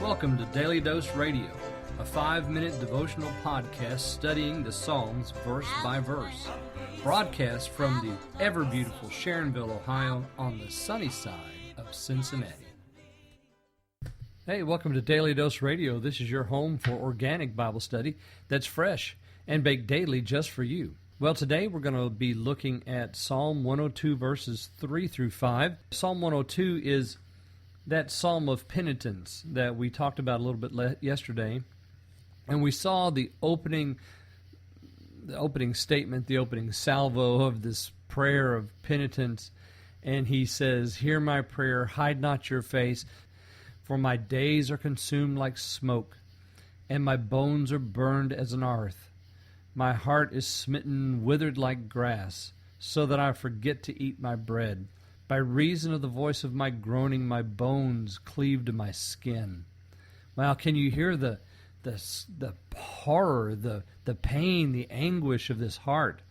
Welcome to Daily Dose Radio, a 5-minute devotional podcast studying the Psalms verse by verse. Broadcast from the ever-beautiful Sharonville, Ohio, on the sunny side of Cincinnati. Hey, welcome to Daily Dose Radio. This is your home for organic Bible study that's fresh and baked daily just for you. Well, today we're going to be looking at Psalm 102, verses 3 through 5. Psalm 102 is that psalm of penitence that we talked about a little bit yesterday. And we saw the opening statement, the opening salvo of this prayer of penitence. And he says, "Hear my prayer, hide not your face, for my days are consumed like smoke, and my bones are burned as an hearth. My heart is smitten, withered like grass, so that I forget to eat my bread. By reason of the voice of my groaning, my bones cleave to my skin." Wow, can you hear the horror, the pain, the anguish of this heart?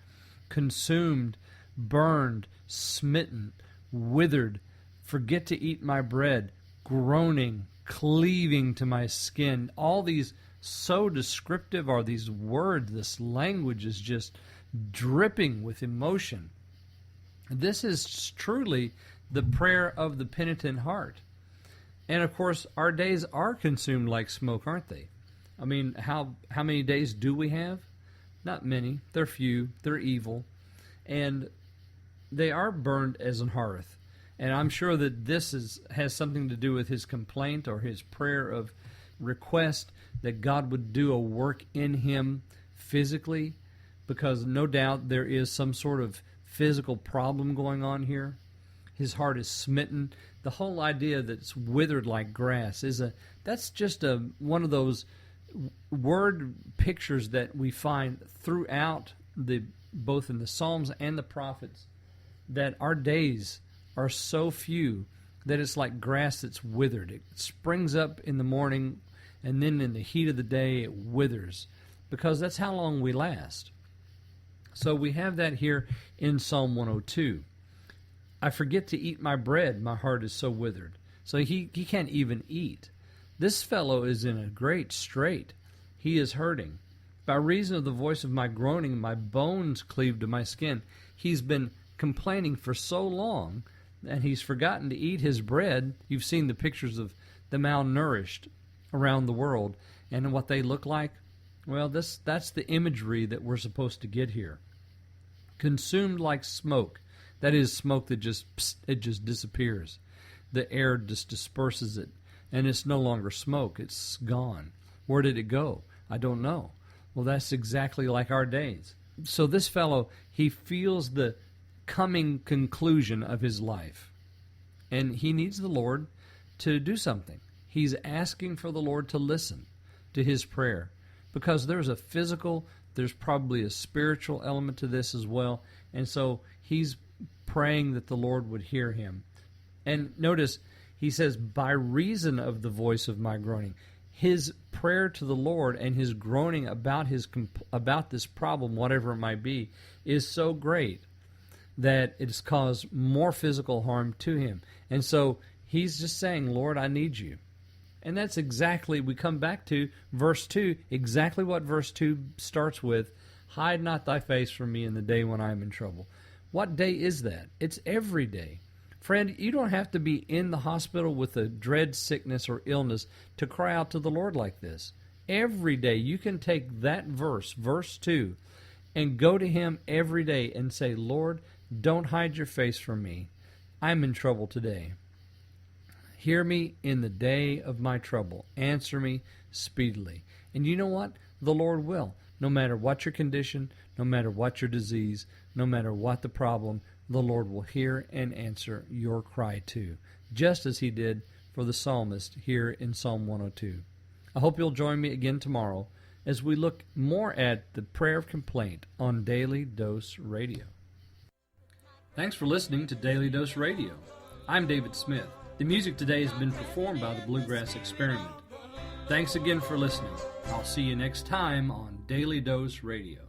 Consumed, burned, smitten, withered, forget to eat my bread, groaning, cleaving to my skin. All these so descriptive are these words. This language is just dripping with emotion. This is truly the prayer of the penitent heart. And of course, our days are consumed like smoke, aren't they? I mean, how many days do we have? Not many. They're few. They're evil. And they are burned as an hearth. And I'm sure that this has something to do with his complaint or his prayer of request that God would do a work in him physically, because no doubt there is some sort of physical problem going on here. His heart is smitten. The whole idea that it's withered like grass that's just one of those word pictures that we find throughout both in the Psalms and the prophets, that our days are so few that it's like grass that's withered. It springs up in the morning, and then in the heat of the day it withers, because that's how long we last. So we have that here in Psalm 102. I forget to eat my bread, my heart is so withered. So he can't even eat. This fellow is in a great strait. He is hurting. By reason of the voice of my groaning, my bones cleave to my skin. He's been complaining for so long, and he's forgotten to eat his bread. You've seen the pictures of the malnourished around the world and what they look like. Well, that's the imagery that we're supposed to get here. Consumed like smoke. That is smoke that just disappears. The air just disperses it, and it's no longer smoke. It's gone. Where did it go? I don't know. Well, that's exactly like our days. So this fellow, he feels the coming conclusion of his life, and he needs the Lord to do something. He's asking for the Lord to listen to his prayer, because there's a physical, there's probably a spiritual element to this as well. And so he's praying that the Lord would hear him. And notice, he says, by reason of the voice of my groaning. His prayer to the Lord and his groaning about this problem, whatever it might be, is so great that it's caused more physical harm to him. And so he's just saying, Lord, I need you. And that's exactly, we come back to verse 2, exactly what verse 2 starts with. Hide not thy face from me in the day when I am in trouble. What day is that? It's every day. Friend, you don't have to be in the hospital with a dread sickness or illness to cry out to the Lord like this. Every day you can take that verse 2, and go to him every day and say, Lord, don't hide your face from me. I'm in trouble today. Hear me in the day of my trouble. Answer me speedily. And you know what? The Lord will. No matter what your condition, no matter what your disease, no matter what the problem, the Lord will hear and answer your cry too, just as he did for the psalmist here in Psalm 102. I hope you'll join me again tomorrow as we look more at the prayer of complaint on Daily Dose Radio. Thanks for listening to Daily Dose Radio. I'm David Smith. The music today has been performed by the Bluegrass Experiment. Thanks again for listening. I'll see you next time on Daily Dose Radio.